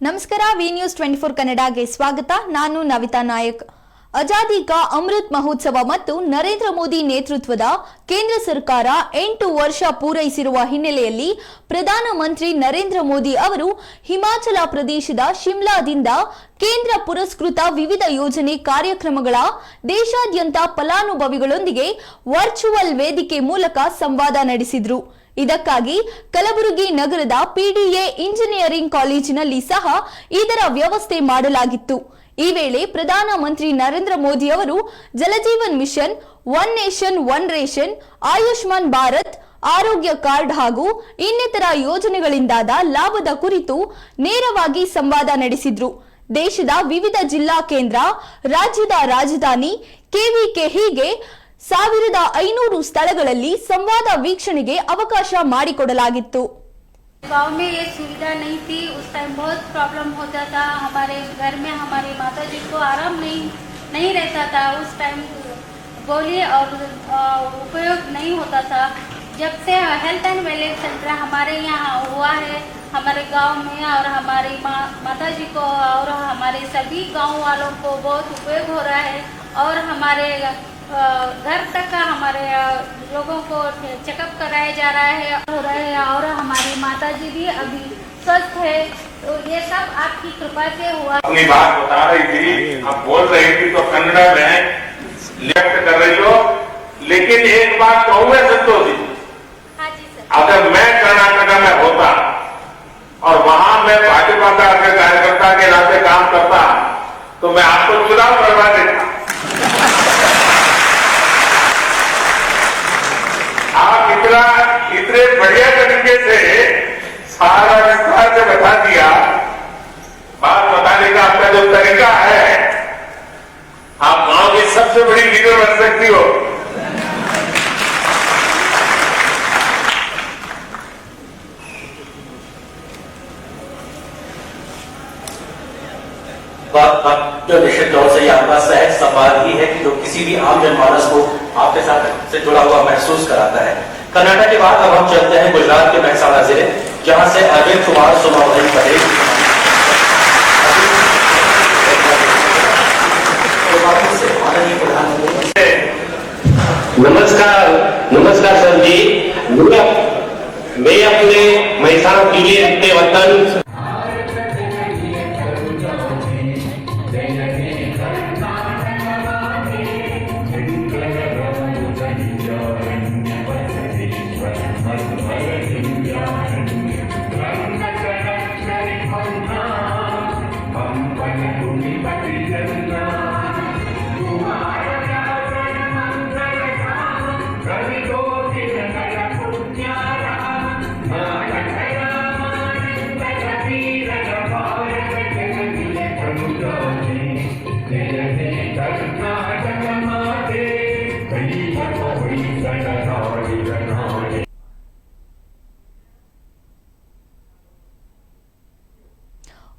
ನಮಸ್ಕಾರ V news 24 ಕನ್ನಡಗೆ ಸ್ವಾಗತ. ನಾನು ನವಿತಾ ನಾಯಕ್. ಆಜಾದಿ ಕಾ ಅಮೃತ್ ಮಹೋತ್ಸವ ಮತ್ತು ನರೇಂದ್ರ ಮೋದಿ ನೇತೃತ್ವದ ಕೇಂದ್ರ ಸರ್ಕಾರ 8 ವರ್ಷ ಪೂರೈಸಿರುವ ಹಿನ್ನೆಲೆಯಲ್ಲಿ ಪ್ರಧಾನಮಂತ್ರಿ ನರೇಂದ್ರ ಮೋದಿ ಅವರು ಹಿಮಾಚಲ ಪ್ರದೇಶದ ಶಿಮ್ಲಾದಿಂದ ಕೇಂದ್ರ ಪುರಸ್ಕೃತ ವಿವಿಧ ಯೋಜನೆ ಕಾರ್ಯಕ್ರಮಗಳ ದೇಶಾದ್ಯಂತ ಫಲಾನುಭವಿಗಳೊಂದಿಗೆ ವರ್ಚುವಲ್ ವೇದಿಕೆ ಮೂಲಕ ಸಂವಾದ ನಡೆಸಿದರು. ಇದಕ್ಕಾಗಿ ಕಲಬುರಗಿ ನಗರದ ಪಿಡಿಎ ಇಂಜಿನಿಯರಿಂಗ್ ಕಾಲೇಜಿನಲ್ಲಿ ಸಹ ಇದರ ವ್ಯವಸ್ಥೆ ಮಾಡಲಾಗಿತ್ತು. ಈ ವೇಳೆ ಪ್ರಧಾನಮಂತ್ರಿ ನರೇಂದ್ರ ಮೋದಿ ಅವರು Jaljeevan mission, one nation one ration, Ayushman Bharat, Arogya card ಹಾಗೂ ಇನ್ನಿತರ ಯೋಜನೆಗಳಿಂದಾದ ಲಾಭದ ಕುರಿತು ನೇರವಾಗಿ ಸಂವಾದ ನಡೆಸಿದ್ರು. ದೇಶದ ವಿವಿಧ ಜಿಲ್ಲಾ ಕೇಂದ್ರ, ರಾಜ್ಯದ ರಾಜಧಾನಿ ಕೆವಿಕೆ ಹೀಗೆ 1500 ಸ್ಥಳಗಳಲ್ಲಿ ಸಂವಾದ ವೀಕ್ಷಣೆಗೆ ಅವಕಾಶ ಮಾಡಿಕೊಡಲಾಗಿತ್ತು. गांव में ये सुविधा नहीं थी, उस टाइम बहुत प्रॉब्लम होता था. हमारे घर में हमारी माता जी को आराम नहीं रहता था. उस टाइम गोली और उपयोग नहीं होता था. जब से हेल्थ एंड वेलनेस सेंटर हमारे यहाँ हुआ है, हमारे गांव में और हमारी माता जी को और हमारे सभी गांव वालों को बहुत उपयोग हो रहा है. और हमारे घर तक का हमारे लोगों को चेकअप कराया जा रहा है और हमारी माता जी भी अभी स्वस्थ है. तो ये सब आपकी कृपा से हुआ. अपनी बात बता रही थी, अब बोल रही थी तो कन्नड़ा में व्यक्त कर रही हो, लेकिन एक बात कहूँगा संतोष जी. हाँ जी सर. अगर मैं कर्नाटक में होता और वहां मैं भाजपा का कार्यकर्ता के नाते काम करता तो मैं आपको चुनाव करवा देता. आप इतने बढ़िया तरीके से सारा विस्तार से बता दिया. बात बताने का आपका जो तरीका है, आप गांव की सबसे बड़ी लीडर बन सकती हो. जो निश्चित तौर से आपका सहज संवाद ही है कि जो किसी भी आम जनमानस को आपके साथ से जुड़ा हुआ महसूस कराता है. कर्नाटक के बाद अब हम चलते हैं गुजरात के मेहसाणा जिले, जहां से अरविंद कुमार सोमावती पटेल नमस्कार सर जी. मैं अपने मेहसाणा जिले अपने वतन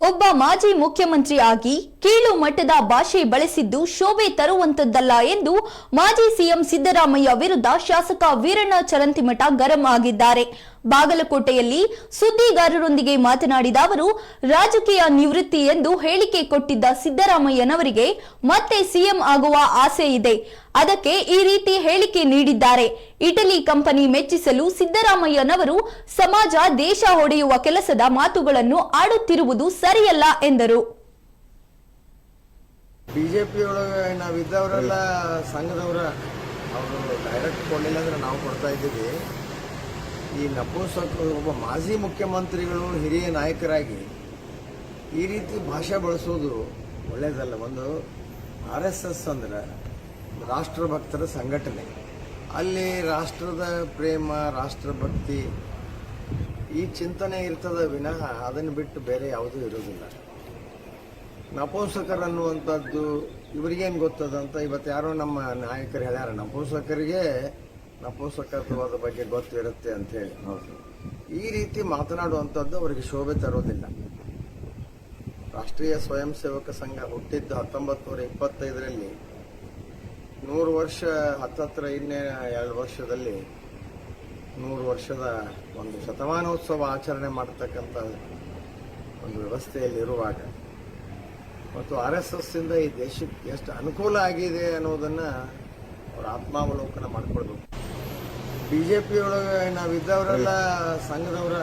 ಒಬ್ಬ ಮಾಜಿ ಮುಖ್ಯಮಂತ್ರಿ ಆಗಿ ಕೀಳು ಮಟ್ಟದ ಭಾಷೆ ಬಳಸಿದ್ದು ಶೋಭೆ ತರುವಂತದ್ದಲ್ಲ ಎಂದು ಮಾಜಿ ಸಿಎಂ ಸಿದ್ದರಾಮಯ್ಯ ವಿರುದ್ಧ ಶಾಸಕ ವೀರಣ್ಣ ಚರಂತಿಮಠ ಗರಂ ಆಗಿದ್ದಾರೆ. ಬಾಗಲಕೋಟೆಯಲ್ಲಿ ಸುದ್ದಿಗಾರರೊಂದಿಗೆ ಮಾತನಾಡಿದ ಅವರು, ರಾಜಕೀಯ ನಿವೃತ್ತಿ ಎಂದು ಹೇಳಿಕೆ ಕೊಟ್ಟಿದ್ದ ಸಿದ್ದರಾಮಯ್ಯನವರಿಗೆ ಮತ್ತೆ ಸಿಎಂ ಆಗುವ ಆಸೆ ಇದೆ, ಅದಕ್ಕೆ ಈ ರೀತಿ ಹೇಳಿಕೆ ನೀಡಿದ್ದಾರೆ. ಇಟಲಿ ಕಂಪನಿ ಮೆಚ್ಚಿಸಲು ಸಿದ್ದರಾಮಯ್ಯನವರು ಸಮಾಜ ದೇಶ ಹೊಡೆಯುವ ಕೆಲಸದ ಮಾತುಗಳನ್ನು ಆಡುತ್ತಿರುವುದು ಸರಿಯಲ್ಲ ಎಂದರು. ಬಿಜೆಪಿ ಒಳಗೆ ನಾವಿದ್ದವರೆಲ್ಲ ಸಂಘದವರ ಅವರು ಡೈರೆಕ್ಟ್ ಕೊಡಲಿಲ್ಲ ಅಂದ್ರೆ ನಾವು ಕೊಡ್ತಾ ಇದ್ದೀವಿ. ಈ ನಪುಂಸಕ ಒಬ್ಬ ಮಾಜಿ ಮುಖ್ಯಮಂತ್ರಿಗಳು ಹಿರಿಯ ನಾಯಕರಾಗಿ ಈ ರೀತಿ ಭಾಷೆ ಬಳಸೋದು ಒಳ್ಳೆಯದಲ್ಲ. ಒಂದು RSS ಅಂದ್ರೆ ರಾಷ್ಟ್ರಭಕ್ತರ ಸಂಘಟನೆ, ಅಲ್ಲಿ ರಾಷ್ಟ್ರದ ಪ್ರೇಮ, ರಾಷ್ಟ್ರಭಕ್ತಿ ಈ ಚಿಂತನೆ ಇರ್ತದ ವಿನಃ ಅದನ್ನು ಬಿಟ್ಟು ಬೇರೆ ಯಾವುದೂ ಇರೋದಿಲ್ಲ. ನಪುಂಸಕರು ಅನ್ನುವಂಥದ್ದು ಇವರಿಗೇನು ಗೊತ್ತದಂತ ಇವತ್ತು ಯಾರೋ ನಮ್ಮ ನಾಯಕರು ಹೇಳ್ಯಾರ, ನಪುಂಸಕರಿಗೆ ನಪುಂಸಕತ್ವದ ಬಗ್ಗೆ ಗೊತ್ತಿರುತ್ತೆ ಅಂತ ಹೇಳಿ. ಈ ರೀತಿ ಮಾತನಾಡುವಂಥದ್ದು ಅವರಿಗೆ ಶೋಭೆ ತರೋದಿಲ್ಲ. ರಾಷ್ಟ್ರೀಯ ಸ್ವಯಂ ಸೇವಕ ಸಂಘ ಹುಟ್ಟಿದ್ದು 1925ರಲ್ಲಿ. 100 ವರ್ಷ ಹತ್ತತ್ರ ಇನ್ನೇ 2 ವರ್ಷದಲ್ಲಿ 100 ವರ್ಷದ ಒಂದು ಶತಮಾನೋತ್ಸವ ಆಚರಣೆ ಮಾಡತಕ್ಕಂಥ ಒಂದು ವ್ಯವಸ್ಥೆಯಲ್ಲಿರುವಾಗ ಮತ್ತು RSS ಇಂದ ಈ ದೇಶಕ್ಕೆ ಎಷ್ಟು ಅನುಕೂಲ ಆಗಿದೆ ಅನ್ನೋದನ್ನು ಅವ್ರ ಆತ್ಮಾವಲೋಕನ ಮಾಡ್ಕೊಳ್ಬೇಕು. BJP ಒಳಗೆ ನಾವಿದ್ದವರೆಲ್ಲ ಸಂಘದವರ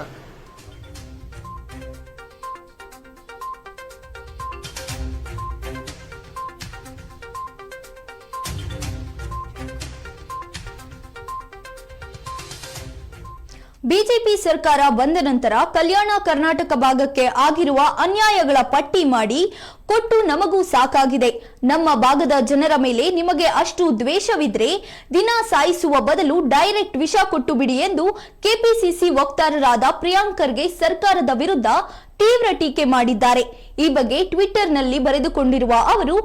ಬಿಜೆಪಿ ಸರ್ಕಾರ ಬಂದ ನಂತರ ಕಲ್ಯಾಣ ಕರ್ನಾಟಕ ಭಾಗಕ್ಕೆ ಆಗಿರುವ ಅನ್ಯಾಯಗಳ ಪಟ್ಟಿ ಮಾಡಿ ಕೊಟ್ಟು ನಮಗೂ ಸಾಕಾಗಿದೆ. ನಮ್ಮ ಭಾಗದ ಜನರ ಮೇಲೆ ನಿಮಗೆ ಅಷ್ಟು ದ್ವೇಷವಿದ್ರೆ ದಿನ ಸಾಯಿಸುವ ಬದಲು ಡೈರೆಕ್ಟ್ ವಿಷ ಕೊಟ್ಟು ಬಿಡಿ ಎಂದು ಕೆಪಿಸಿಸಿ ವಕ್ತಾರರಾದ ಪ್ರಿಯಾಂಕರ್ಗೆ ಸರ್ಕಾರದ ವಿರುದ್ಧ ತೀವ್ರ ಟೀಕೆ ಮಾಡಿದ್ದಾರೆ. ಈ ಬಗ್ಗೆ ಟ್ವಿಟರ್ನಲ್ಲಿ ಬರೆದುಕೊಂಡಿರುವ ಅವರು,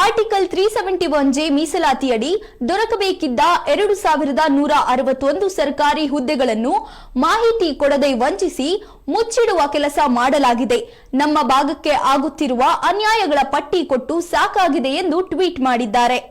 ಆರ್ಟಿಕಲ್ 371J ಮೀಸಲಾತಿಯಡಿ ದೊರಕಬೇಕಿದ್ದ 2161 ಸರ್ಕಾರಿ ಹುದ್ದೆಗಳನ್ನು ಮಾಹಿತಿ ಕೊಡದೆ ವಂಚಿಸಿ ಮುಚ್ಚಿಡುವ ಕೆಲಸ ಮಾಡಲಾಗಿದೆ. ನಮ್ಮ ಭಾಗಕ್ಕೆ ಆಗುತ್ತಿರುವ ಅನ್ಯಾಯಗಳ ಪಟ್ಟಿ ಕೊಟ್ಟು ಸಾಕಾಗಿದೆ ಎಂದು ಟ್ವೀಟ್ ಮಾಡಿದ್ದಾರೆ.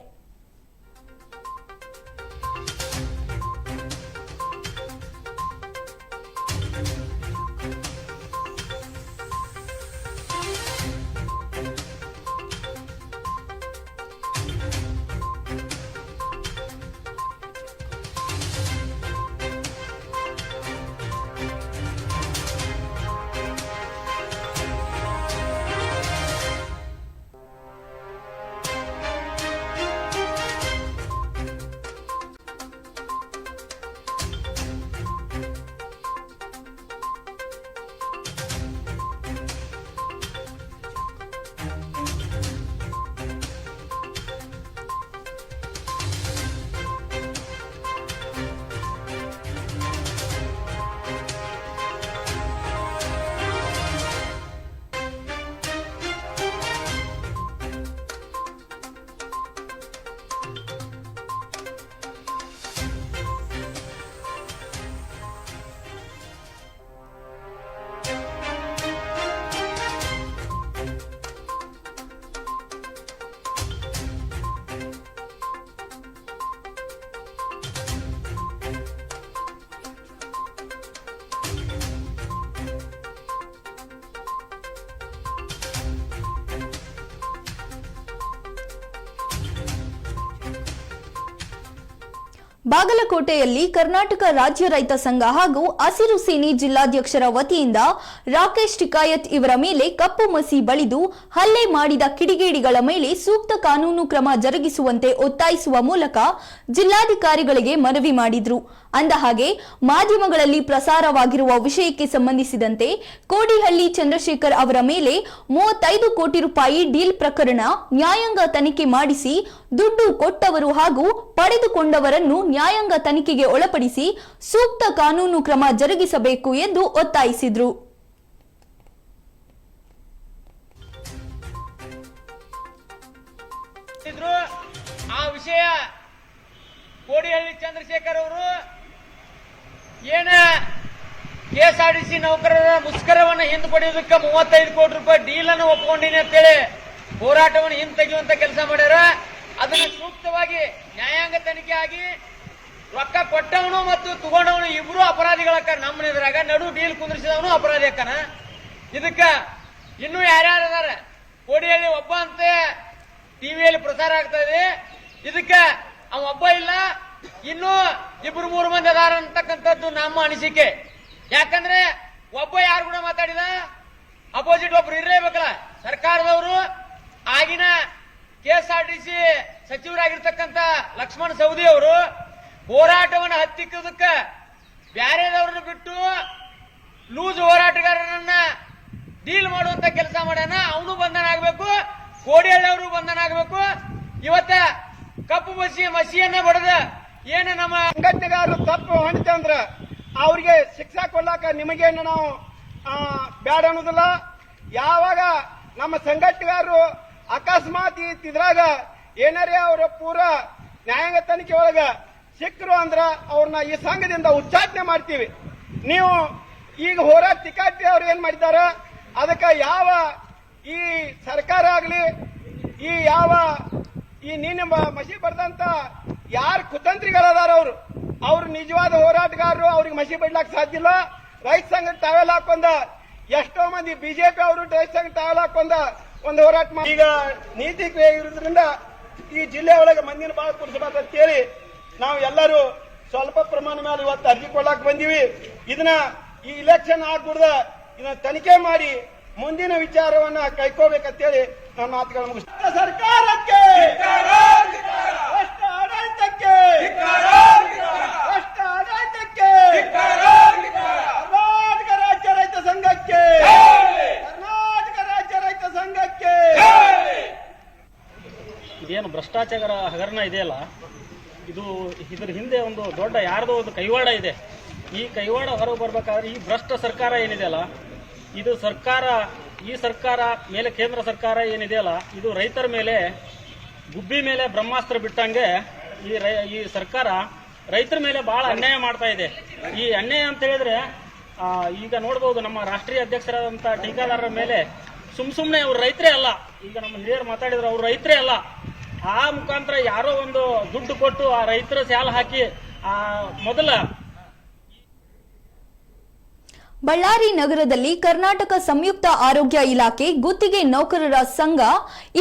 ಬಾಗಲಕೋಟೆಯಲ್ಲಿ ಕರ್ನಾಟಕ ರಾಜ್ಯ ರೈತ ಸಂಘ ಹಾಗೂ ಹಸಿರು ಸೇನೆ ಜಿಲ್ಲಾಧ್ಯಕ್ಷರ ವತಿಯಿಂದ ರಾಕೇಶ್ ಟಿಕಾಯತ್ ಇವರ ಮೇಲೆ ಕಪ್ಪು ಮಸಿ ಬಳಿದು ಹಲ್ಲೆ ಮಾಡಿದ ಕಿಡಿಗೇಡಿಗಳ ಮೇಲೆ ಸೂಕ್ತ ಕಾನೂನು ಕ್ರಮ ಜರುಗಿಸುವಂತೆ ಒತ್ತಾಯಿಸುವ ಮೂಲಕ ಜಿಲ್ಲಾಧಿಕಾರಿಗಳಿಗೆ ಮನವಿ ಮಾಡಿದ್ರು. ಅಂದಹಾಗೆ ಮಾಧ್ಯಮಗಳಲ್ಲಿ ಪ್ರಸಾರವಾಗಿರುವ ವಿಷಯಕ್ಕೆ ಸಂಬಂಧಿಸಿದಂತೆ ಕೋಡಿಹಳ್ಳಿ ಚಂದ್ರಶೇಖರ್ ಅವರ ಮೇಲೆ 35 ಕೋಟಿ ರೂಪಾಯಿ ಡೀಲ್ ಪ್ರಕರಣ ನ್ಯಾಯಾಂಗ ತನಿಖೆ ಮಾಡಿಸಿ ದುಡ್ಡು ಕೊಟ್ಟವರು ಹಾಗೂ ಪಡೆದುಕೊಂಡವರನ್ನು ನ್ಯಾಯಾಂಗ ತನಿಖೆಗೆ ಒಳಪಡಿಸಿ ಸೂಕ್ತ ಕಾನೂನು ಕ್ರಮ ಜರುಗಿಸಬೇಕು ಎಂದು ಒತ್ತಾಯಿಸಿದರು. ಆ ವಿಷಯ ಕೋಡಿಹಳ್ಳಿ ಚಂದ್ರಶೇಖರ್ ಅವರು ಏನ ಕೆಎಸ್ಆರ್ಟಿಸಿ ನೌಕರರ ಮುಷ್ಕರವನ್ನು ಹಿಂಪಡೆಯುವುದಕ್ಕೆ 35 ಕೋಟಿ ರೂಪಾಯಿ ಡೀಲ್ ಅನ್ನು ಒಪ್ಪಿಕೊಂಡಿನಿ ಅಂತೇಳಿ ಹೋರಾಟವನ್ನು ಹಿಂತೆಗೆಯುವಂತ ಕೆಲಸ ಮಾಡ್ಯಾರ. ಅದನ್ನು ಸೂಕ್ತವಾಗಿ ನ್ಯಾಯಾಂಗ ತನಿಖೆ ಆಗಿ ರೊಕ್ಕ ಕೊಟ್ಟವನು ಮತ್ತು ತಗೊಂಡವನು ಇಬ್ರು ಅಪರಾಧಿಗಳಕ್ಕ ನಮ್ಮ ಎದುರಾಗ ನಡು ಡೀಲ್ ಕುಂದ್ರಿಸಿದವನು ಅಪರಾಧಿ ಅಕ್ಕನ. ಇದಕ್ಕ ಇನ್ನೂ ಯಾರ್ಯಾರು ಅದಾರ? ಕೋಡಿಹಳ್ಳಿ ಒಬ್ಬ ಅಂತ ಟಿವಿಯಲ್ಲಿ ಪ್ರಸಾರ ಆಗ್ತಾ ಇದೆ. ಇದಕ್ಕ ಅವ ಒಬ್ಬ ಇಲ್ಲ, ಇನ್ನೂ 2-3 ಮಂದಿ ಅದಾರ ಅಂತಕ್ಕಂಥದ್ದು ನಮ್ಮ ಅನಿಸಿಕೆ. ಯಾಕಂದ್ರೆ ಒಬ್ಬ ಯಾರು ಕೂಡ ಮಾತಾಡಿದ ಅಪೋಸಿಟ್ ಒಬ್ರು ಇರಲೇಬೇಕಲ್ಲ. ಸರ್ಕಾರದವರು ಆಗಿನ ಕೆಎಸ್ಆರ್ಟಿಸಿ ಸಚಿವರಾಗಿರ್ತಕ್ಕಂಥ ಲಕ್ಷ್ಮಣ ಸವದಿ ಅವರು ಹೋರಾಟವನ್ನು ಹತ್ತಿಕ್ಕುವುದಕ್ಕೆ ಬ್ಯಾರೆದವ್ರನ್ನ ಬಿಟ್ಟು ಲೂಸ್ ಹೋರಾಟಗಾರರನ್ನ ಡೀಲ್ ಮಾಡುವಂತ ಕೆಲಸ ಮಾಡ್ಯಾನ. ಅವನು ಬಂಧನ ಆಗ್ಬೇಕು, ಕೋಡಿಹಳ್ಳಿ ಅವರು ಬಂಧನ ಆಗ್ಬೇಕು. ಇವತ್ತ ಕಪ್ಪು ಮಸಿಯನ್ನ ಬಡದ ಏನು ನಮ್ಮ ಸಂಘಟನೆಗಾರರು ತಪ್ಪು ಹೊಂದಿತಂದ್ರ ಅವ್ರಿಗೆ ಶಿಕ್ಷಾ ಕೊಡ್ಲಾಕ ನಿಮಗೇನು ನಾವು ಬ್ಯಾಡ ಅನ್ನೋದಿಲ್ಲ. ಯಾವಾಗ ನಮ್ಮ ಸಂಘಟನೆಗಾರರು ಅಕಸ್ಮಾತ್ ಇದ್ರಾಗ ಏನಾರೇ ಅವರ ಪೂರ ನ್ಯಾಯಾಂಗ ತನಿಖೆ ಒಳಗ ಸಿಕ್ಕರು ಅಂದ್ರ ಅವ್ರನ್ನ ಈ ಸಂಘದಿಂದ ಉಚ್ಚಾಟನೆ ಮಾಡ್ತೀವಿ. ನೀವು ಈಗ ಹೋರಾಟ ಟಿಕಾಟಿ ಅವ್ರು ಏನ್ ಮಾಡಿದಾರ ಅದಕ್ಕೆ ಯಾವ ಈ ಸರ್ಕಾರ ಆಗ್ಲಿ ಈ ನೀನು ಮಸಿ ಬರ್ದಂತ ಯಾರು ಕುತಂತ್ರಿಗಳದಾರ ಅವ್ರು ನಿಜವಾದ ಹೋರಾಟಗಾರರು, ಅವ್ರಿಗೆ ಮಸಿ ಬಿಡ್ಲಾಕ್ ಸಾಧ್ಯ ಇಲ್ಲ. ರೈತ ಸಂಘ ತಾವೆಲ್ಲ ಹಾಕೊಂಡ ಎಷ್ಟೋ ಮಂದಿ ಬಿಜೆಪಿ ಅವರು ಟೇಷನ್ ತಗೊಳಕ್ ಒಂದು ಹೋರಾಟ ಮಾಡಿ ಈಗ ನೀತಿ ಕ್ರಿಯೆ ಇರೋದ್ರಿಂದ ಈ ಜಿಲ್ಲೆ ಒಳಗೆ ಮಂದಿನ ಬಾಳ ಕೂರಿಸಬಾರ್ದು ಅಂತ ಹೇಳಿ ನಾವು ಎಲ್ಲರೂ ಸ್ವಲ್ಪ ಪ್ರಮಾಣ ಮೇಲೆ ಇವತ್ತು ಅರ್ಜಿ ಕೊಡಕ್ ಬಂದೀವಿ. ಇದನ್ನ ಈ ಇಲೆಕ್ಷನ್ ಆಗ್ಬಿಡ್ದ ಇದನ್ನ ತನಿಖೆ ಮಾಡಿ ಮುಂದಿನ ವಿಚಾರವನ್ನ ಕೈಕೋಬೇಕಂತೇಳಿ ನನ್ನ ಮಾತುಗಳು ಮುಗಿಸ್ತಾರೆ. ಸರ್ಕಾರಕ್ಕೆ, ಭ್ರಷ್ಟ ಆಡಳಿತಕ್ಕೆ, ಭ್ರಷ್ಟ ಆಡಳಿತಕ್ಕೆ, ಕರ್ನಾಟಕ ರಾಜ್ಯ ರೈತ ಸಂಘಕ್ಕೆ, ಕರ್ನಾಟಕ ರಾಜ್ಯ ರೈತ ಸಂಘಕ್ಕೆ. ಇದೇನು ಭ್ರಷ್ಟಾಚಾರ ಹಗರಣ ಇದೆಯಲ್ಲ, ಇದ್ರ ಹಿಂದೆ ಒಂದು ದೊಡ್ಡ ಯಾರ್ದೋ ಒಂದು ಕೈವಾಡ ಇದೆ. ಈ ಕೈವಾಡ ಹೊರಗೆ ಬರ್ಬೇಕಾದ್ರೆ ಈ ಭ್ರಷ್ಟ ಸರ್ಕಾರ ಏನಿದೆಯಲ್ಲ, ಇದು ಈ ಸರ್ಕಾರ ಮೇಲೆ ಕೇಂದ್ರ ಸರ್ಕಾರ ಏನಿದೆಯಲ್ಲ, ಇದು ರೈತರ ಮೇಲೆ ಗುಬ್ಬಿ ಮೇಲೆ ಬ್ರಹ್ಮಾಸ್ತ್ರ ಬಿಟ್ಟಂಗೆ ಈ ಸರ್ಕಾರ ರೈತರ ಮೇಲೆ ಬಹಳ ಅನ್ಯಾಯ ಮಾಡ್ತಾ ಇದೆ. ಈ ಅನ್ಯಾಯ ಅಂತ ಹೇಳಿದ್ರೆ ಈಗ ನೋಡ್ಬೋದು, ನಮ್ಮ ರಾಷ್ಟ್ರೀಯ ಅಧ್ಯಕ್ಷರಾದಂಥ ಟೀಕಾದಾರರ ಮೇಲೆ ಸುಮ್ಮನೆ ಅವ್ರು ರೈತರೇ ಅಲ್ಲ, ಈಗ ನಮ್ಮ ಹಿರಿಯರು ಮಾತಾಡಿದ್ರು, ಅವ್ರು ರೈತರೇ ಅಲ್ಲ, ಆ ಮುಖಾಂತರ ಯಾರೋ ಒಂದು ದುಡ್ಡು ಕೊಟ್ಟು ಆ ರೈತರ ಸಾಲ ಹಾಕಿ ಮೊದಲ ಬಳ್ಳಾರಿ ನಗರದಲ್ಲಿ ಕರ್ನಾಟಕ ಸಂಯುಕ್ತ ಆರೋಗ್ಯ ಇಲಾಖೆ ಗುತ್ತಿಗೆ ನೌಕರರ ಸಂಘ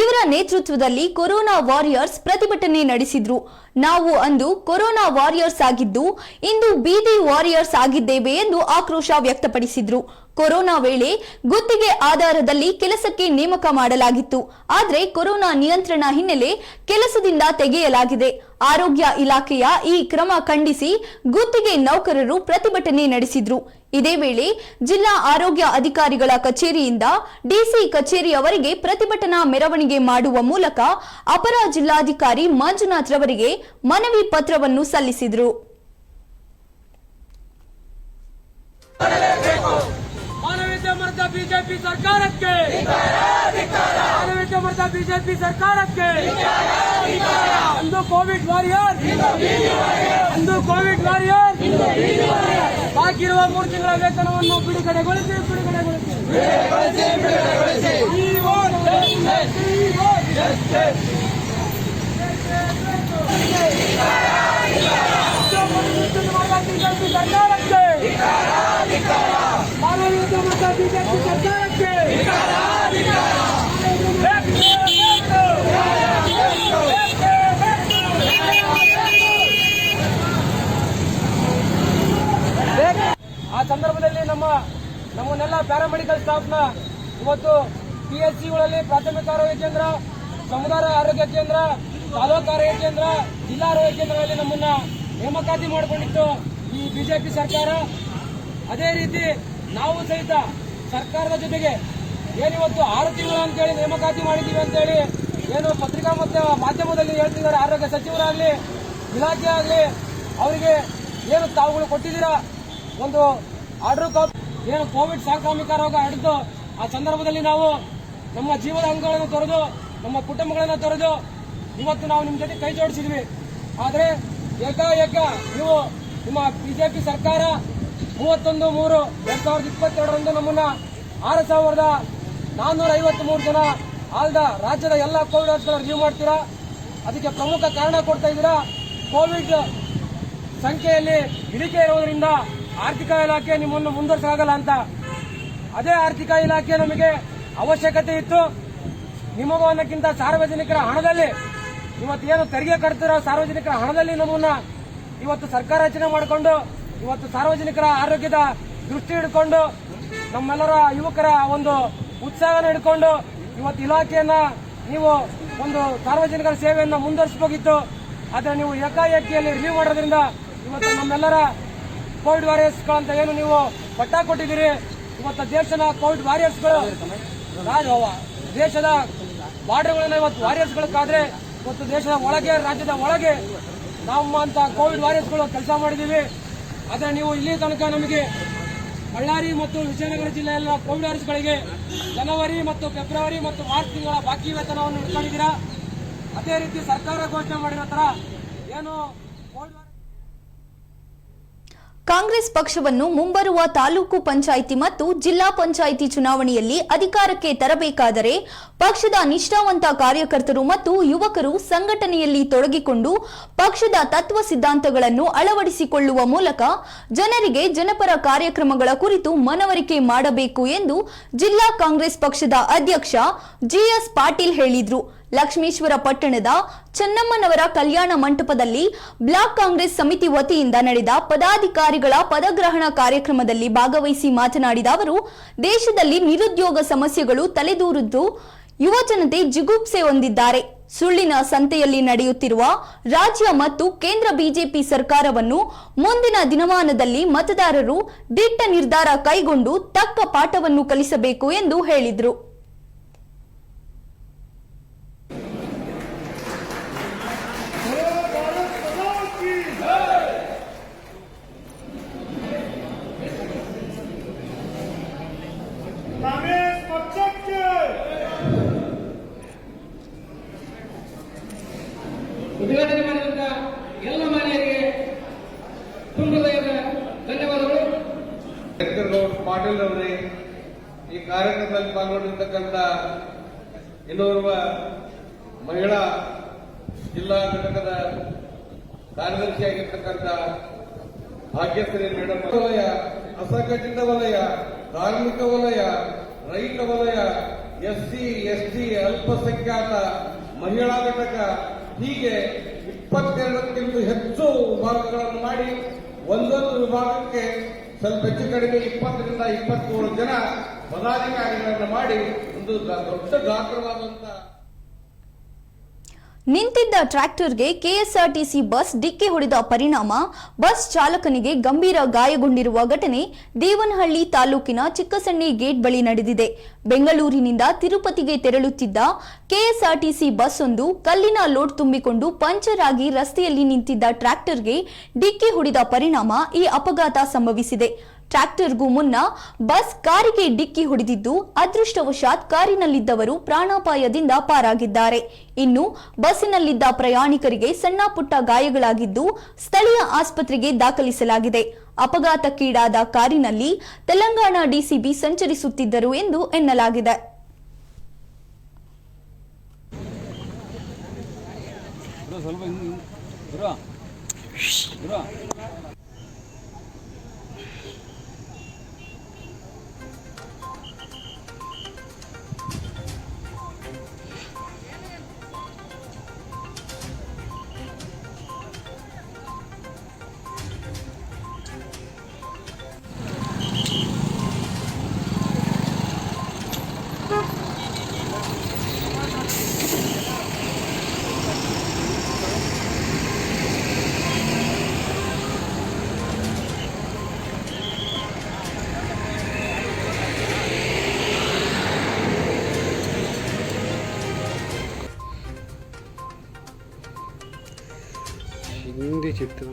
ಇವರ ನೇತೃತ್ವದಲ್ಲಿ ಕೊರೋನಾ ವಾರಿಯರ್ಸ್ ಪ್ರತಿಭಟನೆ ನಡೆಸಿದ್ರು. ನಾವು ಅಂದು ಕೊರೋನಾ ವಾರಿಯರ್ಸ್ ಆಗಿದ್ದು ಇಂದು ಬೀದಿ ವಾರಿಯರ್ಸ್ ಆಗಿದ್ದೇವೆ ಎಂದು ಆಕ್ರೋಶ ವ್ಯಕ್ತಪಡಿಸಿದ್ರು. ಕೊರೋನಾ ವೇಳೆ ಗುತ್ತಿಗೆ ಆಧಾರದಲ್ಲಿ ಕೆಲಸಕ್ಕೆ ನೇಮಕ ಮಾಡಲಾಗಿತ್ತು. ಆದರೆ ಕೊರೋನಾ ನಿಯಂತ್ರಣ ಹಿನ್ನೆಲೆ ಕೆಲಸದಿಂದ ತೆಗೆಯಲಾಗಿದೆ. ಆರೋಗ್ಯ ಇಲಾಖೆಯ ಈ ಕ್ರಮ ಖಂಡಿಸಿ ಗುತ್ತಿಗೆ ನೌಕರರು ಪ್ರತಿಭಟನೆ ನಡೆಸಿದ್ರು. ಇದೇ ವೇಳೆ ಜಿಲ್ಲಾ ಆರೋಗ್ಯ ಅಧಿಕಾರಿಗಳ ಕಚೇರಿಯಿಂದ ಡಿಸಿ ಕಚೇರಿಯವರೆಗೆ ಪ್ರತಿಭಟನಾ ಮೆರವಣಿಗೆ ಮಾಡುವ ಮೂಲಕ ಅಪರ ಜಿಲ್ಲಾಧಿಕಾರಿ ಮಂಜುನಾಥ್ ರವರಿಗೆ ಮನವಿ ಪತ್ರವನ್ನು ಸಲ್ಲಿಸಿದರು. ಮಾನವೀಯತೆ ಮರೆತ ಬಿಜೆಪಿ ಸರ್ಕಾರಕ್ಕೆ, ಮಾನವೀಯತೆ ಮರೆತ ಬಿಜೆಪಿ ಸರ್ಕಾರಕ್ಕೆ ಅಂದು ಕೋವಿಡ್ ವಾರಿಯರ್, ಅಂದು ಕೋವಿಡ್ ವಾರಿಯರ್ ಬಾಕಿ ಇರುವ 3 ತಿಂಗಳ ವೇತನವನ್ನು ಬಿಡುಗಡೆಗೊಳಿಸಿ. ಬಿಜೆಪಿ ಸರ್ಕಾರಕ್ಕೆ, ಮಾನವೀಯತೆ ಮರೆತ ಬಿಜೆಪಿ ಸರ್ಕಾರಕ್ಕೆ ಆ ಸಂದರ್ಭದಲ್ಲಿ ನಮ್ಮನ್ನೆಲ್ಲ ಪ್ಯಾರಾಮೆಡಿಕಲ್ ಸ್ಟಾಫ್ನ ಇವತ್ತು PHCಗಳಲ್ಲಿ ಪ್ರಾಥಮಿಕ ಆರೋಗ್ಯ ಕೇಂದ್ರ, ಸಮುದಾಯ ಆರೋಗ್ಯ ಕೇಂದ್ರ, ತಾಲೂಕು ಆರೋಗ್ಯ ಕೇಂದ್ರ, ಜಿಲ್ಲಾ ಆರೋಗ್ಯ ಕೇಂದ್ರಗಳಲ್ಲಿ ನಮ್ಮನ್ನ ನೇಮಕಾತಿ ಮಾಡಿಕೊಂಡಿತ್ತು ಈ ಬಿಜೆಪಿ ಸರ್ಕಾರ. ಅದೇ ರೀತಿ ನಾವು ಸಹಿತ ಸರ್ಕಾರದ ಜೊತೆಗೆ ಏನಿವತ್ತು 6 ತಿಂಗಳು ಅಂತೇಳಿ ನೇಮಕಾತಿ ಮಾಡಿದ್ದೀವಿ ಅಂತೇಳಿ ಏನು ಪತ್ರಿಕಾ ಮತ್ತು ಮಾಧ್ಯಮದಲ್ಲಿ ಹೇಳ್ತಿದ್ದಾರೆ ಆರೋಗ್ಯ ಸಚಿವರಾಗಲಿ ಇಲಾಖೆ ಆಗಲಿ, ಅವರಿಗೆ ಏನು ತಾವುಗಳು ಕೊಟ್ಟಿದ್ದೀರಾ ಒಂದು ಆರ್ಡರ್ ಕಾಪಿ, ಏನು ಕೋವಿಡ್ ಸಾಂಕ್ರಾಮಿಕ ರೋಗ ಹರಡಿತು ಆ ಸಂದರ್ಭದಲ್ಲಿ ನಾವು ನಮ್ಮ ಜೀವದ ಅಂಗಗಳನ್ನು ತೊರೆದು ನಮ್ಮ ಕುಟುಂಬಗಳನ್ನು ತೊರೆದು ಇವತ್ತು ನಾವು ನಿಮ್ಮ ಜೊತೆ ಕೈ ಜೋಡಿಸಿದ್ವಿ. ಆದರೆ ಏಕಾಏಕ ನೀವು ನಿಮ್ಮ ಬಿಜೆಪಿ ಸರ್ಕಾರ 31/3/2022 ನಮ್ಮನ್ನ 6,453 ಜನ ಆಲ್ದ ರಾಜ್ಯದ ಎಲ್ಲ ಕೋವಿಡ್ ಹಾಸ್ಪಿಟಲ್ ರಿವ್ಯೂ ಮಾಡ್ತೀರಾ. ಅದಕ್ಕೆ ಪ್ರಮುಖ ಕಾರಣ ಕೊಡ್ತಾ ಇದ್ದೀರಾ, ಕೋವಿಡ್ ಸಂಖ್ಯೆಯಲ್ಲಿ ಇಳಿಕೆ ಇರುವುದರಿಂದ ಆರ್ಥಿಕ ಇಲಾಖೆ ನಿಮ್ಮನ್ನು ಮುಂದುವರಿಸಲಾಗಲ್ಲ ಅಂತ. ಅದೇ ಆರ್ಥಿಕ ಇಲಾಖೆ ನಮಗೆ ಅವಶ್ಯಕತೆ ಇತ್ತು. ನಿಮಗೂ ಅನ್ನಕ್ಕಿಂತ ಸಾರ್ವಜನಿಕರ ಹಣದಲ್ಲಿ ಇವತ್ತೇನು ತೆರಿಗೆ ಕಟ್ತಿರೋ ಸಾರ್ವಜನಿಕರ ಹಣದಲ್ಲಿ ನಮ್ಮನ್ನ ಇವತ್ತು ಸರ್ಕಾರ ರಚನೆ ಮಾಡಿಕೊಂಡು ಇವತ್ತು ಸಾರ್ವಜನಿಕರ ಆರೋಗ್ಯದ ದೃಷ್ಟಿ ಹಿಡ್ಕೊಂಡು ನಮ್ಮೆಲ್ಲರ ಯುವಕರ ಒಂದು ಉತ್ಸಾಹನ ಹಿಡ್ಕೊಂಡು ಇವತ್ತು ಇಲಾಖೆಯನ್ನ ನೀವು ಒಂದು ಸಾರ್ವಜನಿಕರ ಸೇವೆಯನ್ನ ಮುಂದುವರಿಸಬೇಕಿತ್ತು. ಆದರೆ ನೀವು ಏಕಾಏಕಿಯಲ್ಲಿ ರಿವ್ಯೂ ಮಾಡೋದ್ರಿಂದ ಇವತ್ತು ನಮ್ಮೆಲ್ಲರ ಕೋವಿಡ್ ವಾರಿಯರ್ಸ್ಗಳು ಅಂತ ಏನು ನೀವು ಪಟ್ಟ ಕೊಟ್ಟಿದ್ದೀರಿ, ಇವತ್ತು ದೇಶದ ಕೋವಿಡ್ ವಾರಿಯರ್ಸ್ಗಳು ದೇಶದ ಬಾರ್ಡರ್ಗಳನ್ನ ಇವತ್ತು ವಾರಿಯರ್ಸ್ಗಳಕ್ಕಾದ್ರೆ ಇವತ್ತು ದೇಶದ ಒಳಗೆ ರಾಜ್ಯದ ಒಳಗೆ ನಮ್ಮಂತ ಕೋವಿಡ್ ವಾರಿಯರ್ಸ್ಗಳು ಕೆಲಸ ಮಾಡಿದ್ದೀವಿ. ಆದರೆ ನೀವು ಇಲ್ಲಿ ತನಕ ನಮಗೆ ಬಳ್ಳಾರಿ ಮತ್ತು ವಿಜಯನಗರ ಜಿಲ್ಲೆಯಲ್ಲ ಕೋವಿಡ್ ವಾರಿಯರ್ಸ್ಗಳಿಗೆ ಜನವರಿ ಮತ್ತು ಫೆಬ್ರವರಿ ಮತ್ತು ಮಾರ್ಚ್ ತಿಂಗಳ ಬಾಕಿ ವೇತನವನ್ನು ಇಟ್ಕೊಂಡಿದ್ದೀರಾ. ಅದೇ ರೀತಿ ಸರ್ಕಾರ ಘೋಷಣೆ ಮಾಡಿರೋ ತರ ಏನು ಕಾಂಗ್ರೆಸ್ ಪಕ್ಷವನ್ನು ಮುಂಬರುವ ತಾಲೂಕು ಪಂಚಾಯಿತಿ ಮತ್ತು ಜಿಲ್ಲಾ ಪಂಚಾಯಿತಿ ಚುನಾವಣೆಯಲ್ಲಿ ಅಧಿಕಾರಕ್ಕೆ ತರಬೇಕಾದರೆ ಪಕ್ಷದ ನಿಷ್ಠಾವಂತ ಕಾರ್ಯಕರ್ತರು ಮತ್ತು ಯುವಕರು ಸಂಘಟನೆಯಲ್ಲಿ ತೊಡಗಿಕೊಂಡು ಪಕ್ಷದ ತತ್ವ ಸಿದ್ಧಾಂತಗಳನ್ನು ಅಳವಡಿಸಿಕೊಳ್ಳುವ ಮೂಲಕ ಜನರಿಗೆ ಜನಪರ ಕಾರ್ಯಕ್ರಮಗಳ ಕುರಿತು ಮನವರಿಕೆ ಮಾಡಬೇಕು ಎಂದು ಜಿಲ್ಲಾ ಕಾಂಗ್ರೆಸ್ ಪಕ್ಷದ ಅಧ್ಯಕ್ಷ ಜಿಎಸ್ ಪಾಟೀಲ್ ಹೇಳಿದರು. ಲಕ್ಷ್ಮೇಶ್ವರ ಪಟ್ಟಣದ ಚೆನ್ನಮ್ಮನವರ ಕಲ್ಯಾಣ ಮಂಟಪದಲ್ಲಿ ಬ್ಲಾಕ್ ಕಾಂಗ್ರೆಸ್ ಸಮಿತಿ ವತಿಯಿಂದ ನಡೆದ ಪದಾಧಿಕಾರಿಗಳ ಪದಗ್ರಹಣ ಕಾರ್ಯಕ್ರಮದಲ್ಲಿ ಭಾಗವಹಿಸಿ ಮಾತನಾಡಿದ ಅವರು, ದೇಶದಲ್ಲಿ ನಿರುದ್ಯೋಗ ಸಮಸ್ಯೆಗಳು ತಲೆದೂರಿದ್ದು ಯುವ ಜನತೆ ಜಿಗುಪ್ಸೆ ಹೊಂದಿದ್ದಾರೆ. ಸುಳ್ಳಿನ ಸಂತೆಯಲ್ಲಿ ನಡೆಯುತ್ತಿರುವ ರಾಜ್ಯ ಮತ್ತು ಕೇಂದ್ರ ಬಿಜೆಪಿ ಸರ್ಕಾರವನ್ನು ಮುಂದಿನ ದಿನಮಾನದಲ್ಲಿ ಮತದಾರರು ದಿಟ್ಟ ನಿರ್ಧಾರ ಕೈಗೊಂಡು ತಕ್ಕ ಪಾಠವನ್ನು ಕಲಿಸಬೇಕು ಎಂದು ಹೇಳಿದರು. ಉದ್ಘಾಟನೆ ಮಾಡಿದಂತ ಎಲ್ಲ ಮಾನ್ಯರಿಗೆ ತುಂಬುದಯದ ಧನ್ಯವಾದಗಳು. ಪಾಟೀಲ್ ಅವರೇ, ಈ ಕಾರ್ಯಕ್ರಮದಲ್ಲಿ ಪಾಲ್ಗೊಂಡಿರ್ತಕ್ಕಂಥ ಇನ್ನೋರ್ವ ಮಹಿಳಾ ಜಿಲ್ಲಾ ಘಟಕದ ಕಾರ್ಯದರ್ಶಿಯಾಗಿರ್ತಕ್ಕಂಥ ಭಾಗ್ಯಶ್ರೀ ಮೇಡಮ್, ವಲಯ, ಅಸಂಘಟಿತ ವಲಯ, ಕಾರ್ಮಿಕ ವಲಯ, ರೈತ ವಲಯ, ಎಸ್ಸಿ ಎಸ್ಟಿ ಅಲ್ಪಸಂಖ್ಯಾತ ಮಹಿಳಾ ಘಟಕ, ಹೀಗೆ 22ಕ್ಕಿಂತ ಹೆಚ್ಚು ವಿಭಾಗಗಳನ್ನು ಮಾಡಿ ಒಂದೊಂದು ವಿಭಾಗಕ್ಕೆ ಸ್ವಲ್ಪ ಹೆಚ್ಚು ಕಡಿಮೆ 20 ರಿಂದ 27 ಜನ ಪದಾಧಿಕಾರಿಗಳನ್ನು ಮಾಡಿ ಒಂದು ದೊಡ್ಡ ಗಾತ್ರವಾದಂತಹ ನಿಂತಿದ್ದ ಟ್ರ್ಯಾಕ್ಟರ್ಗೆ ಕೆಎಸ್ಆರ್ಟಿಸಿ ಬಸ್ ಡಿಕ್ಕಿ ಹೊಡೆದ ಪರಿಣಾಮ ಬಸ್ ಚಾಲಕನಿಗೆ ಗಂಭೀರ ಗಾಯಗೊಂಡಿರುವ ಘಟನೆ ದೇವನಹಳ್ಳಿ ತಾಲೂಕಿನ ಚಿಕ್ಕಸಣ್ಣಿ ಗೇಟ್ ಬಳಿ ನಡೆದಿದೆ. ಬೆಂಗಳೂರಿನಿಂದ ತಿರುಪತಿಗೆ ತೆರಳುತ್ತಿದ್ದ ಕೆಎಸ್ಆರ್ಟಿಸಿ ಬಸ್ ಒಂದು ಕಲ್ಲಿನ ಲೋಡ್ ತುಂಬಿಕೊಂಡು ಪಂಚರ್ ಆಗಿ ರಸ್ತೆಯಲ್ಲಿ ನಿಂತಿದ್ದ ಟ್ರ್ಯಾಕ್ಟರ್ಗೆ ಡಿಕ್ಕಿ ಹೊಡೆದ ಪರಿಣಾಮ ಈ ಅಪಘಾತ ಸಂಭವಿಸಿದೆ. ಟ್ರ್ಯಾಕ್ಟರ್ಗೂ ಮುನ್ನ ಬಸ್ ಕಾರಿಗೆ ಡಿಕ್ಕಿ ಹೊಡೆದಿದ್ದು ಅದೃಷ್ಟವಶಾತ್ ಕಾರಿನಲ್ಲಿದ್ದವರು ಪ್ರಾಣಾಪಾಯದಿಂದ ಪಾರಾಗಿದ್ದಾರೆ. ಇನ್ನು ಬಸ್ಸಿನಲ್ಲಿದ್ದ ಪ್ರಯಾಣಿಕರಿಗೆ ಸಣ್ಣ ಪುಟ್ಟ ಗಾಯಗಳಾಗಿದ್ದು ಸ್ಥಳೀಯ ಆಸ್ಪತ್ರೆಗೆ ದಾಖಲಿಸಲಾಗಿದೆ. ಅಪಘಾತಕ್ಕೀಡಾದ ಕಾರಿನಲ್ಲಿ ತೆಲಂಗಾಣ ಡಿಸಿಬಿ ಸಂಚರಿಸುತ್ತಿದ್ದರು ಎಂದು ಎನ್ನಲಾಗಿದೆ. ಹಿಂದಿ ಚಿತ್ರ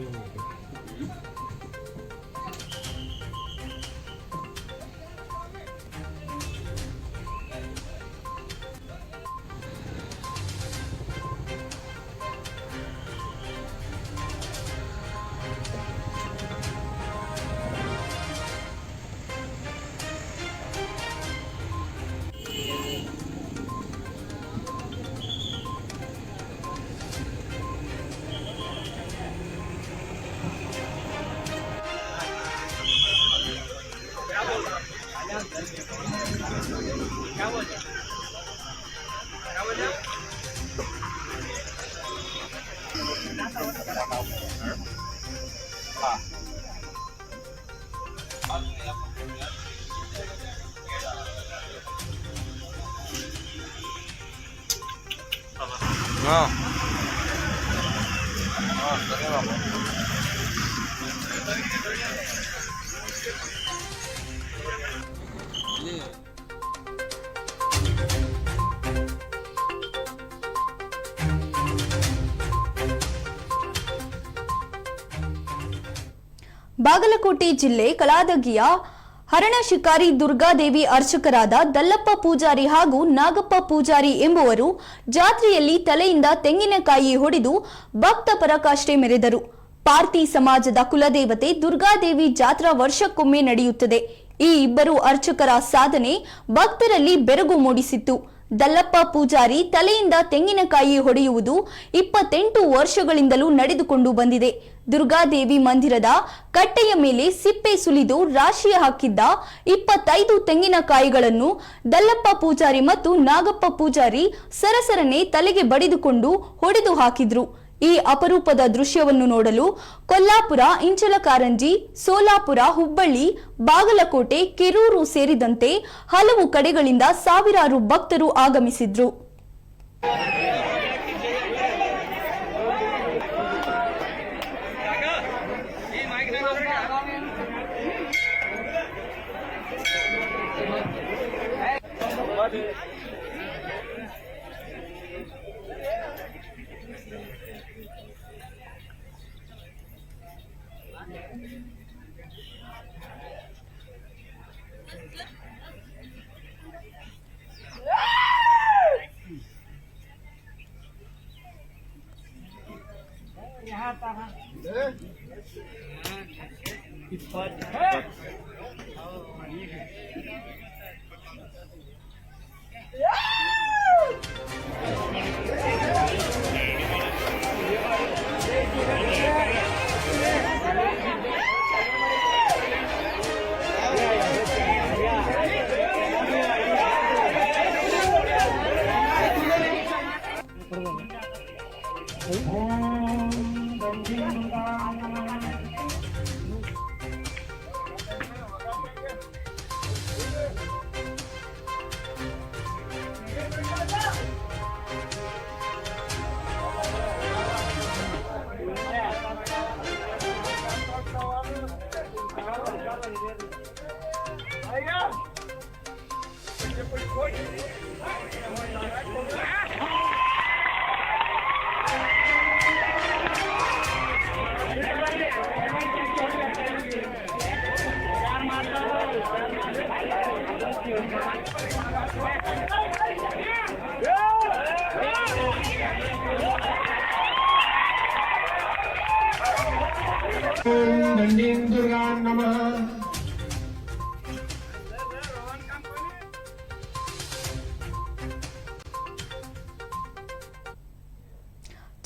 ಬಾಗಲಕೋಟೆ ಜಿಲ್ಲೆ ಕಲಾದಗಿಯ ಹರಣ ಶಿಕಾರಿ ದುರ್ಗಾದೇವಿ ಅರ್ಚಕರಾದ ದಲ್ಲಪ್ಪ ಪೂಜಾರಿ ಹಾಗೂ ನಾಗಪ್ಪ ಪೂಜಾರಿ ಎಂಬುವರು ಜಾತ್ರೆಯಲ್ಲಿ ತಲೆಯಿಂದ ತೆಂಗಿನಕಾಯಿ ಹೊಡೆದು ಭಕ್ತ ಪರಾಕಾಷ್ಠೆ ಮೆರೆದರು. ಪಾರ್ತಿ ಸಮಾಜದ ಕುಲದೇವತೆ ದುರ್ಗಾದೇವಿ ಜಾತ್ರಾ ವರ್ಷಕ್ಕೊಮ್ಮೆ ನಡೆಯುತ್ತದೆ. ಈ ಇಬ್ಬರು ಅರ್ಚಕರ ಸಾಧನೆ ಭಕ್ತರಲ್ಲಿ ಬೆರಗು ಮೂಡಿಸಿತ್ತು. ದಲ್ಲಪ್ಪ ಪೂಜಾರಿ ತಲೆಯಿಂದ ತೆಂಗಿನಕಾಯಿ ಹೊಡೆಯುವುದು 28 ವರ್ಷಗಳಿಂದಲೂ ನಡೆದುಕೊಂಡು ಬಂದಿದೆ. ದುರ್ಗಾದೇವಿ ಮಂದಿರದ ಕಟ್ಟೆಯ ಮೇಲೆ ಸಿಪ್ಪೆ ಸುಲಿದು ರಾಶಿ ಹಾಕಿದ್ದ 25 ತೆಂಗಿನಕಾಯಿಗಳನ್ನು ದಲ್ಲಪ್ಪ ಪೂಜಾರಿ ಮತ್ತು ನಾಗಪ್ಪ ಪೂಜಾರಿ ಸರಸರನೆ ತಲೆಗೆ ಬಡಿದುಕೊಂಡು ಹೊಡೆದು ಹಾಕಿದ್ರು. ಈ ಅಪರೂಪದ ದೃಶ್ಯವನ್ನು ನೋಡಲು ಕೊಲ್ಲಾಪುರ, ಇಂಚಲಕಾರಂಜಿ, ಸೋಲಾಪುರ, ಹುಬ್ಬಳ್ಳಿ, ಬಾಗಲಕೋಟೆ, ಕೆರೂರು ಸೇರಿದಂತೆ ಹಲವು ಕಡೆಗಳಿಂದ ಸಾವಿರಾರು ಭಕ್ತರು ಆಗಮಿಸಿದ್ರು.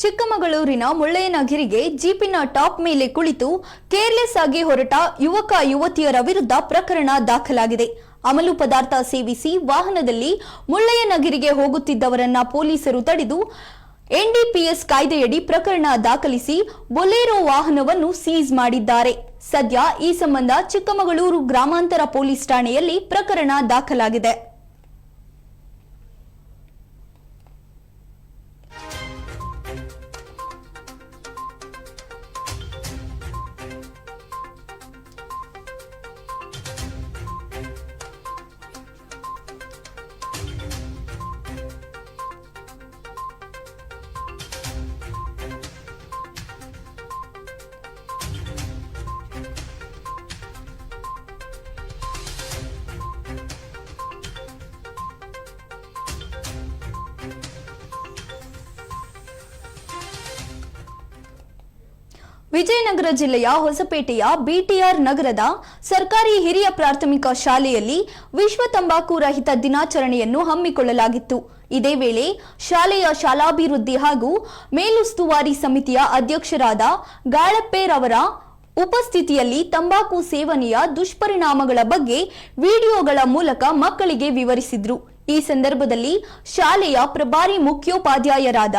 ಚಿಕ್ಕಮಗಳೂರಿನ ಮುಳ್ಳಯ್ಯನಗಿರಿಗೆ ಜೀಪಿನ ಟಾಪ್ ಮೇಲೆ ಕುಳಿತು ಕೇರ್ಲೆಸ್ ಆಗಿ ಹೊರಟ ಯುವಕ ಯುವತಿಯರ ವಿರುದ್ಧ ಪ್ರಕರಣ ದಾಖಲಾಗಿದೆ. ಅಮಲು ಪದಾರ್ಥ ಸೇವಿಸಿ ವಾಹನದಲ್ಲಿ ಮುಳ್ಳಯ್ಯನಗಿರಿಗೆ ಹೋಗುತ್ತಿದ್ದವರನ್ನ ಪೊಲೀಸರು ತಡೆದು ಎನ್ಡಿಪಿಎಸ್ ಕಾಯ್ದೆಯಡಿ ಪ್ರಕರಣ ದಾಖಲಿಸಿ ಬೊಲೆರೋ ವಾಹನವನ್ನು ಸೀಸ್ ಮಾಡಿದ್ದಾರೆ. ಸದ್ಯ ಈ ಸಂಬಂಧ ಚಿಕ್ಕಮಗಳೂರು ಗ್ರಾಮಾಂತರ ಪೊಲೀಸ್ ಠಾಣೆಯಲ್ಲಿ ಪ್ರಕರಣ ದಾಖಲಾಗಿದೆ. ವಿಜಯನಗರ ಜಿಲ್ಲೆಯ ಹೊಸಪೇಟೆಯ ಬಿಟಿಆರ್ ನಗರದ ಸರ್ಕಾರಿ ಹಿರಿಯ ಪ್ರಾಥಮಿಕ ಶಾಲೆಯಲ್ಲಿ ವಿಶ್ವ ತಂಬಾಕು ರಹಿತ ದಿನಾಚರಣೆಯನ್ನು ಹಮ್ಮಿಕೊಳ್ಳಲಾಗಿತ್ತು. ಇದೇ ವೇಳೆ ಶಾಲೆಯ ಶಾಲಾಭಿವೃದ್ಧಿ ಹಾಗೂ ಮೇಲುಸ್ತುವಾರಿ ಸಮಿತಿಯ ಅಧ್ಯಕ್ಷರಾದ ಗಾಳಪ್ಪೇರವರ ಉಪಸ್ಥಿತಿಯಲ್ಲಿ ತಂಬಾಕು ಸೇವನೆಯ ದುಷ್ಪರಿಣಾಮಗಳ ಬಗ್ಗೆ ವಿಡಿಯೋಗಳ ಮೂಲಕ ಮಕ್ಕಳಿಗೆ ವಿವರಿಸಿದ್ರು. ಈ ಸಂದರ್ಭದಲ್ಲಿ ಶಾಲೆಯ ಪ್ರಭಾರಿ ಮುಖ್ಯೋಪಾಧ್ಯಾಯರಾದ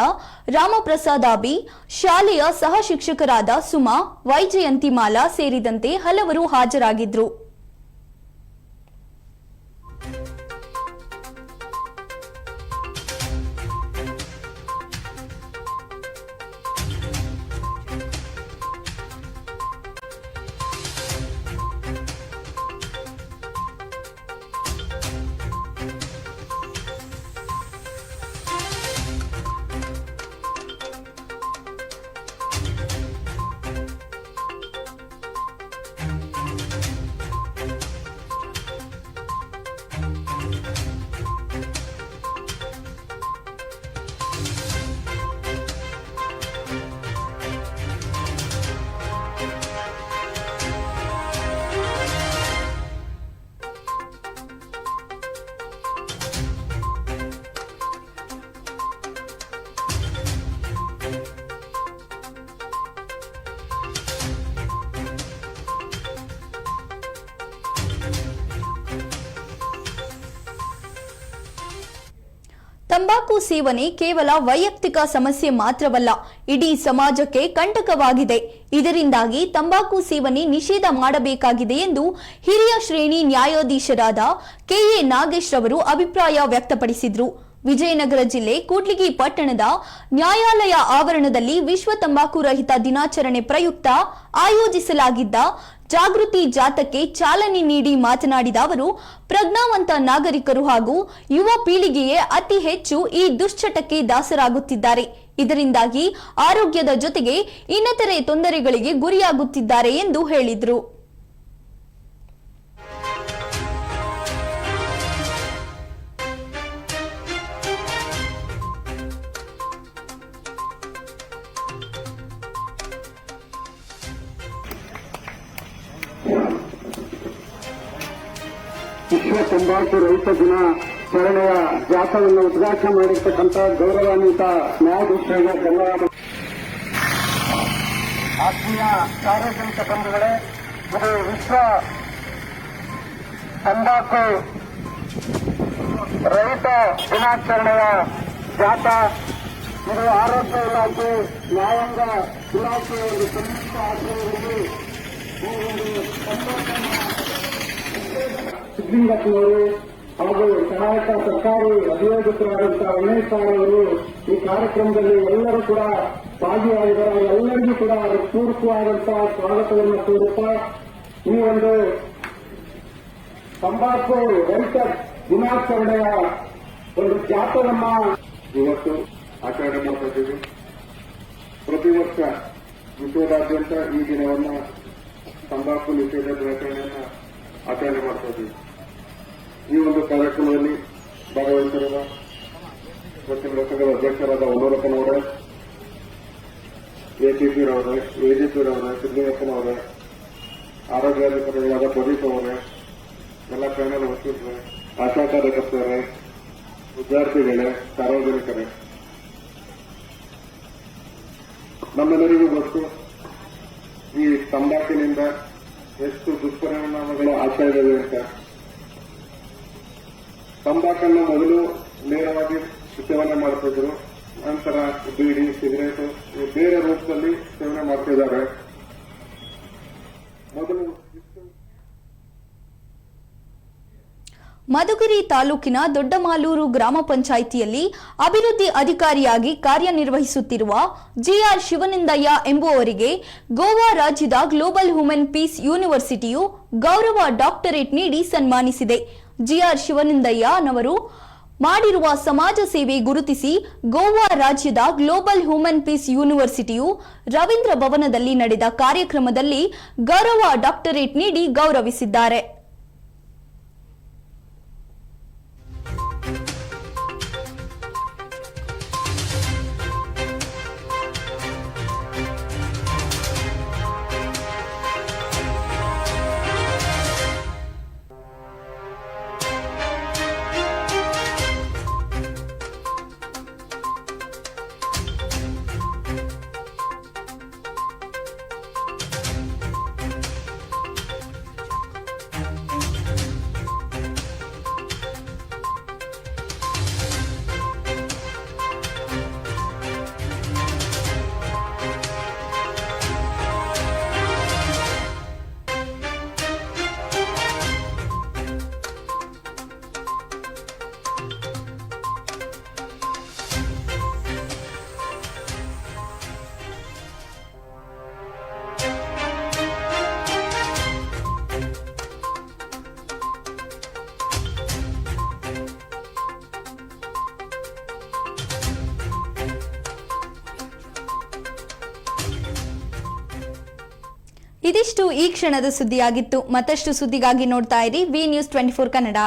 ರಾಮಪ್ರಸಾದ್ ಅಬಿ, ಶಾಲೆಯ ಸಹ ಶಿಕ್ಷಕರಾದ ಸುಮಾ, ವೈಜಯಂತಿಮಾಲಾ ಸೇರಿದಂತೆ ಹಲವರು ಹಾಜರಾಗಿದ್ರು. ತಂಬಾಕು ಸೇವನೆ ಕೇವಲ ವೈಯಕ್ತಿಕ ಸಮಸ್ಯೆ ಮಾತ್ರವಲ್ಲ, ಇಡೀ ಸಮಾಜಕ್ಕೆ ಕಂಟಕವಾಗಿದೆ. ಇದರಿಂದಾಗಿ ತಂಬಾಕು ಸೇವನೆ ನಿಷೇಧ ಮಾಡಬೇಕಾಗಿದೆ ಎಂದು ಹಿರಿಯ ಶ್ರೇಣಿ ನ್ಯಾಯಾಧೀಶರಾದ ಕೆಎ ನಾಗೇಶ್ ರವರು ಅಭಿಪ್ರಾಯ ವ್ಯಕ್ತಪಡಿಸಿದರು. ವಿಜಯನಗರ ಜಿಲ್ಲೆ ಕೂಡ್ಲಿಗಿ ಪಟ್ಟಣದ ನ್ಯಾಯಾಲಯ ಆವರಣದಲ್ಲಿ ವಿಶ್ವ ತಂಬಾಕು ರಹಿತ ದಿನಾಚರಣೆ ಪ್ರಯುಕ್ತ ಆಯೋಜಿಸಲಾಗಿದ್ದ ಜಾಗೃತಿ ಜಾಥಾಕ್ಕೆ ಚಾಲನೆ ನೀಡಿ ಮಾತನಾಡಿದ ಅವರು, ಪ್ರಜ್ಞಾವಂತ ನಾಗರಿಕರು ಹಾಗೂ ಯುವ ಪೀಳಿಗೆಯೇ ಅತಿ ಹೆಚ್ಚು ಈ ದುಶ್ಚಟಕ್ಕೆ ದಾಸರಾಗುತ್ತಿದ್ದಾರೆ. ಇದರಿಂದಾಗಿ ಆರೋಗ್ಯದ ಜೊತೆಗೆ ಇನ್ನಿತರೆ ತೊಂದರೆಗಳಿಗೆ ಗುರಿಯಾಗುತ್ತಿದ್ದಾರೆ ಎಂದು ಹೇಳಿದರು. ವಿಶ್ವ ತಂಬಾಕು ರಹಿತ ದಿನಾಚರಣೆಯ ಜಾಥಾವನ್ನು ಉದ್ಘಾಟನೆ ಮಾಡಿರ್ತಕ್ಕಂಥ ಗೌರವಾನ್ವಿತ ನ್ಯಾಯಾಧೀಶರಿಗೆ ಧನ್ಯವಾದ. ಆತ್ಮೀಯ ಸಾರ್ವಜನಿಕ ಬಂಧುಗಳೇ, ಇದು ವಿಶ್ವ ತಂಬಾಕು ರಹಿತ ದಿನಾಚರಣೆಯ ಜಾಥಾ. ಇದು ಆರೋಗ್ಯ ಇಲಾಖೆ, ನ್ಯಾಯಾಂಗ ಇಲಾಖೆಯ ಒಂದು ಸಂಯುಕ್ತ ಆಶ್ರಯದಲ್ಲಿ ಈ ಒಂದು ಸಿದ್ಲಿಂಗಪ್ಪನವರು ಹಾಗೂ ಸಹಾಯಕ ಸರ್ಕಾರಿ ಅಭಿಯೋಜಕರಾದಂತಹ ಉಮೇಶ್ ಅವರು ಈ ಕಾರ್ಯಕ್ರಮದಲ್ಲಿ ಎಲ್ಲರೂ ಕೂಡ ಭಾಗಿಯಾಗಿದ್ದಾರೆ. ಎಲ್ಲರಿಗೂ ಕೂಡ ಪೂರ್ವಕವಾದಂತಹ ಸ್ವಾಗತವನ್ನು ಕೋರುತ್ತಾ ಈ ಒಂದು ತಂಬಾಕು ರಹಿತ ದಿನಾಚರಣೆಯ ಒಂದು ಜಾಥಾವನ್ನ ಇವತ್ತು ಆಚರಣೆ ಮಾಡ್ತಾ ಇದ್ದೀವಿ. ಪ್ರತಿ ವರ್ಷ ವಿಶ್ವದಾದ್ಯಂತ ಈ ದಿನವನ್ನು ತಂಬಾಕು ನಿಷೇಧ ದಿನಾಚರಣೆಯನ್ನು ಆಚರಣೆ ಮಾಡ್ತಾ ಇದ್ದೀವಿ. ಈ ಒಂದು ಕಾರ್ಯಕ್ರಮದಲ್ಲಿ ಭಾಗವಹಿಸಿರುವ ಇವತ್ತಿನ ವರ್ಷಗಳ ಅಧ್ಯಕ್ಷರಾದ ಹೊನ್ನೂರಪ್ಪನವರೇ, ಎಜಿಪಿರವರೇ, ಸಿದ್ದಲಿಂಗಪ್ಪನವರೇ, ಆರೋಗ್ಯಾಧಿಕಾರಿಗಳಾದ ಪ್ರದೀಪ್ ಅವರೇ, ಎಲ್ಲ ಪ್ಯಾನೆಲ್ ವಕೀಲರೇ, ಆಶಾ ಕಾರ್ಯಕರ್ತರೇ, ವಿದ್ಯಾರ್ಥಿಗಳೇ, ಸಾರ್ವಜನಿಕರೇ, ನಮ್ಮೆಲ್ಲರಿಗೂ ಗೊತ್ತು ಈ ತಂಬಾಕಿನಿಂದ ಎಷ್ಟು ದುಷ್ಪರಿಣಾಮಗಳು ಆಗ್ತಾ ಇದ್ದಾವೆ ಅಂತ. ತಂಬಾಕನ್ನು ಮೊದಲು ನೇರವಾಗಿ ಸೇವನೆ ಮಾಡ್ತಿದ್ರು, ನಂತರ ಬೀಡಿ, ಸಿಗರೇಟ್ ಬೇರೆ ರೂಪದಲ್ಲಿ ಸೇವನೆ ಮಾಡ್ತಿದ್ದಾರೆ. ಮೊದಲು ಮಧುಗಿರಿ ತಾಲೂಕಿನ ದೊಡ್ಡಮಾಲೂರು ಗ್ರಾಮ ಪಂಚಾಯಿತಿಯಲ್ಲಿ ಅಭಿವೃದ್ಧಿ ಅಧಿಕಾರಿಯಾಗಿ ಕಾರ್ಯನಿರ್ವಹಿಸುತ್ತಿರುವ ಜಿಆರ್ ಶಿವನಿಂದಯ್ಯ ಎಂಬುವವರಿಗೆ ಗೋವಾ ರಾಜ್ಯದ ಗ್ಲೋಬಲ್ ಹ್ಯೂಮನ್ ಪೀಸ್ ಯೂನಿವರ್ಸಿಟಿಯು ಗೌರವ ಡಾಕ್ಟರೇಟ್ ನೀಡಿ ಸನ್ಮಾನಿಸಿದೆ. ಜಿಆರ್ ಶಿವನಿಂದಯ್ಯನವರು ಮಾಡಿರುವ ಸಮಾಜ ಸೇವೆ ಗುರುತಿಸಿ ಗೋವಾ ರಾಜ್ಯದ ಗ್ಲೋಬಲ್ ಹ್ಯೂಮನ್ ಪೀಸ್ ಯೂನಿವರ್ಸಿಟಿಯು ರವೀಂದ್ರ ಭವನದಲ್ಲಿ ನಡೆದ ಕಾರ್ಯಕ್ರಮದಲ್ಲಿ ಗೌರವ ಡಾಕ್ಟರೇಟ್ ನೀಡಿ ಗೌರವಿಸಿದ್ದಾರೆ. ಇದಿಷ್ಟು ಈ ಕ್ಷಣದ ಸುದ್ದಿಯಾಗಿತ್ತು. ಮತ್ತಷ್ಟು ಸುದ್ದಿಗಾಗಿ ನೋಡ್ತಾ ಇರಿ ವಿ ನ್ಯೂಸ್ 24 ಕನ್ನಡ.